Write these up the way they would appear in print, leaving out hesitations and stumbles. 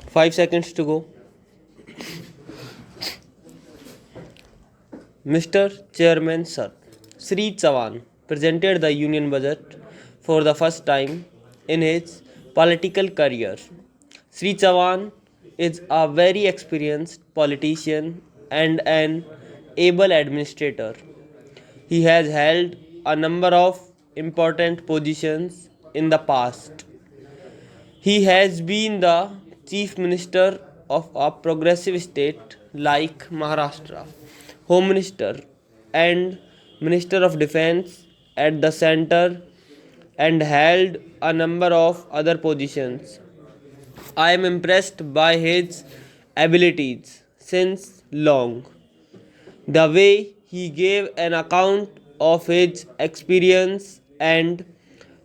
5 seconds to go. Mr. Chairman Sir, Sri Chavan presented the Union Budget for the first time in his political career. Sri Chavan is a very experienced politician and an able administrator. He has held a number of important positions in the past. He has been the Chief Minister of a progressive state like Maharashtra, Home Minister, and Minister of Defense at the center, and held a number of other positions. I am impressed by his abilities since long. The way he gave an account of his experience and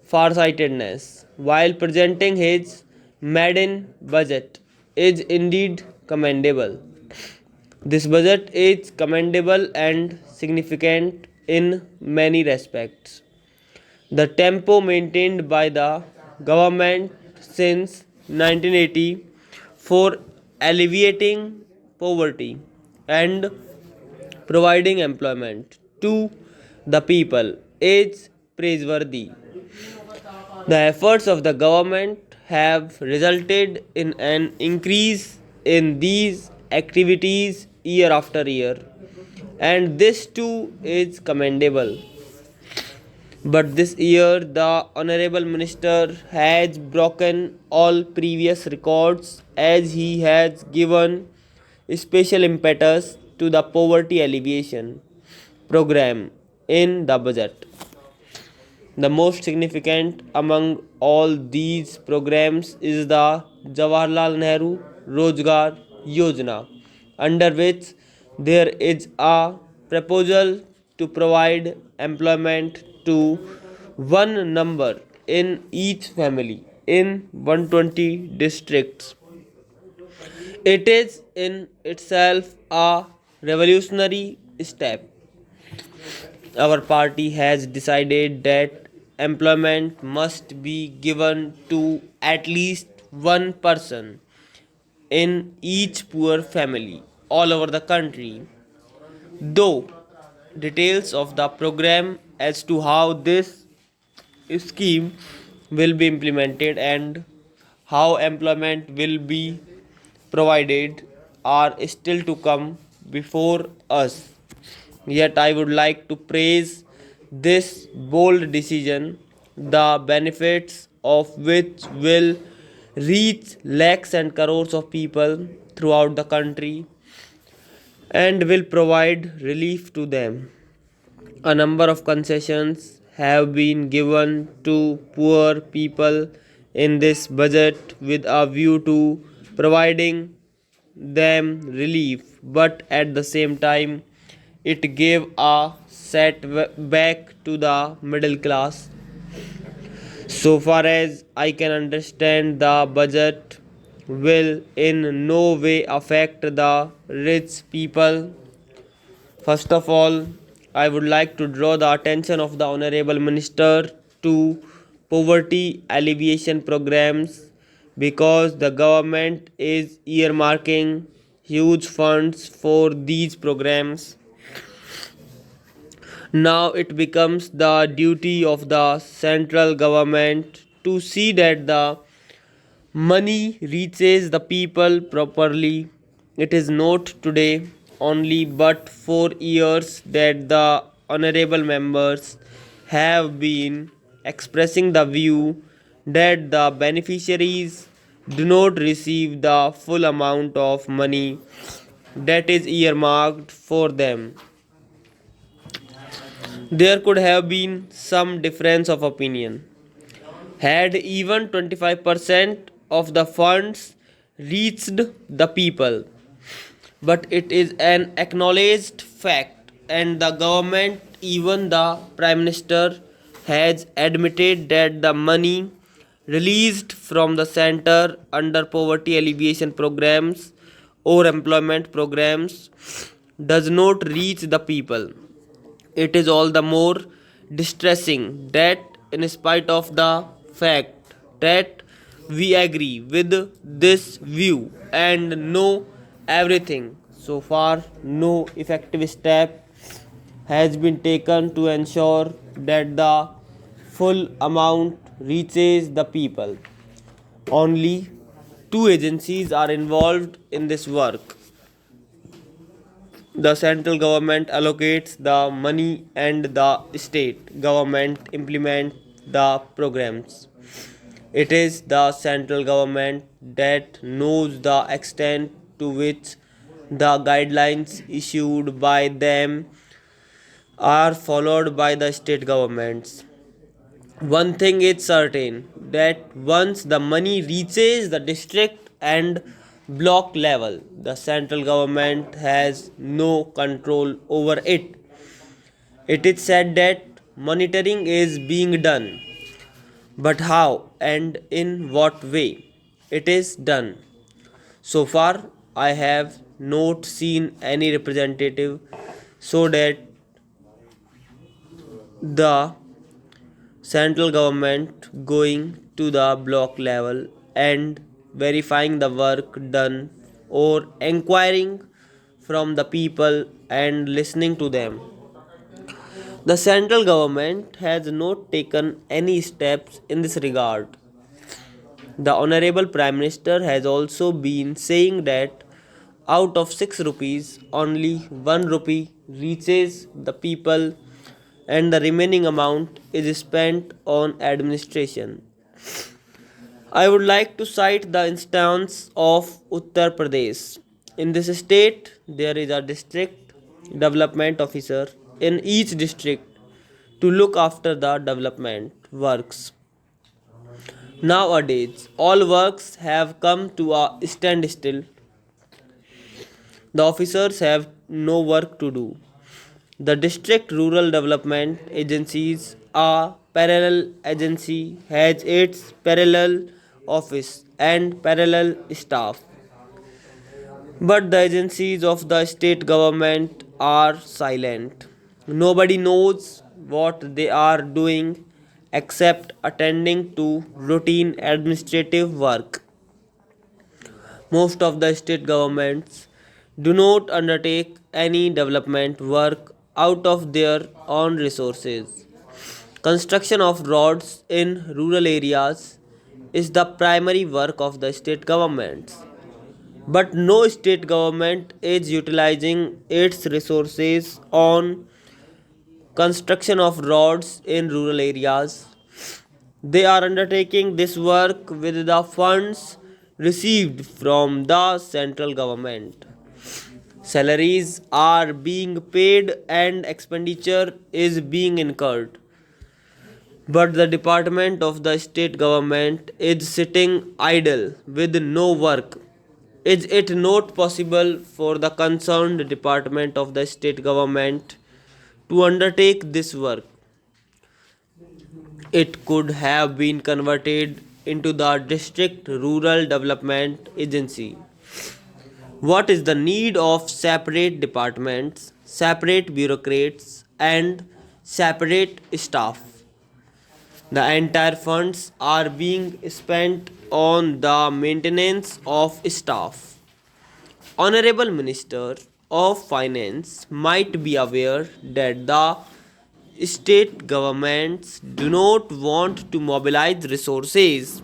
farsightedness while presenting his maiden budget is indeed commendable. This budget is commendable and significant in many respects. The tempo maintained by the government since 1980 for alleviating poverty and providing employment to the people is praiseworthy. The efforts of the government have resulted in an increase in these activities year after year, and this too is commendable. But this year, the Honorable Minister has broken all previous records as he has given special impetus to the poverty alleviation program in the budget. The most significant among all these programs is the Jawaharlal Nehru Rozgar Yojana, under which there is a proposal to provide employment to one number in each family in 120 districts. It is in itself a revolutionary step. Our party has decided that employment must be given to at least one person in each poor family all over the country. Though details of the program as to how this scheme will be implemented and how employment will be provided are still to come before us. Yet I would like to praise this bold decision, the benefits of which will reach lakhs and crores of people throughout the country and will provide relief to them. A number of concessions have been given to poor people in this budget with a view to providing them relief, but at the same time, it gave a setback to the middle class. So far as I can understand, the budget will in no way affect the rich people. First of all, I would like to draw the attention of the Honorable Minister to poverty alleviation programs because the government is earmarking huge funds for these programs. Now it becomes the duty of the central government to see that the money reaches the people properly. It is not today only but for years that the honorable members have been expressing the view that the beneficiaries do not receive the full amount of money that is earmarked for them. There could have been some difference of opinion. Had even 25% of the funds reached the people, but it is an acknowledged fact, and the government, even the Prime Minister, has admitted that the money released from the center under poverty alleviation programs or employment programs does not reach the people. It is all the more distressing that, in spite of the fact that We agree with this view and know everything. So far, no effective step has been taken to ensure that the full amount reaches the people. Only two agencies are involved in this work. The central government allocates the money and the state government implement the programs. It is the central government that knows the extent to which the guidelines issued by them are followed by the state governments. One thing is certain that once the money reaches the district and block level, the central government has no control over it. It is said that monitoring is being done, but how and in what way it is done? So far, I have not seen any representative so that the central government going to the block level and verifying the work done or inquiring from the people and listening to them. The central government has not taken any steps in this regard. The Honorable Prime Minister has also been saying that out of 6 rupees, only 1 rupee reaches the people and the remaining amount is spent on administration. I would like to cite the instance of Uttar Pradesh. In this state, there is a district development officer in each district to look after the development works. Nowadays, all works have come to a standstill. The officers have no work to do. The district rural development agencies, a parallel agency, has its parallel office and parallel staff. But the agencies of the state government are silent. Nobody knows what they are doing except attending to routine administrative work. Most of the state governments do not undertake any development work out of their own resources. Construction of roads in rural areas is the primary work of the state governments. But no state government is utilizing its resources on construction of roads in rural areas. They are undertaking this work with the funds received from the central government. Salaries are being paid and expenditure is being incurred. But the department of the state government is sitting idle with no work. Is it not possible for the concerned department of the state government to undertake this work? It could have been converted into the district rural development agency. What is the need of separate departments, separate bureaucrats, and separate staff? The entire funds are being spent on the maintenance of staff. Honorable Minister of Finance might be aware that the state governments do not want to mobilize resources.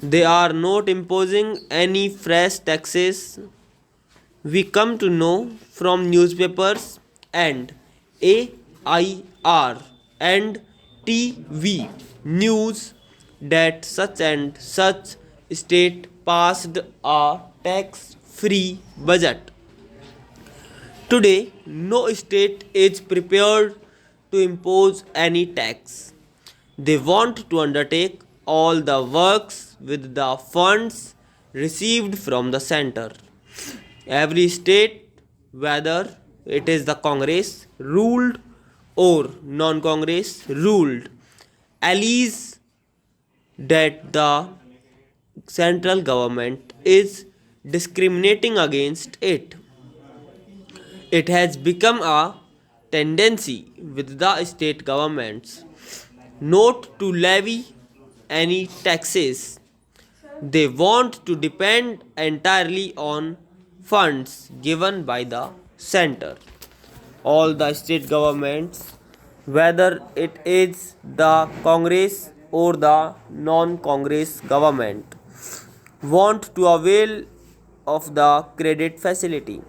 They are not imposing any fresh taxes. We come to know from newspapers and AIR and TV news that such and such state passed a tax free budget. Today, no state is prepared to impose any tax. They want to undertake all the works with the funds received from the center. Every state, whether it is the Congress ruled or non Congress ruled, alleges that the central government is discriminating against it. It has become a tendency with the state governments not to levy any taxes They want to depend entirely on funds given by the center. All the state governments, whether it is the Congress or the non-Congress government, want to avail of the credit facility.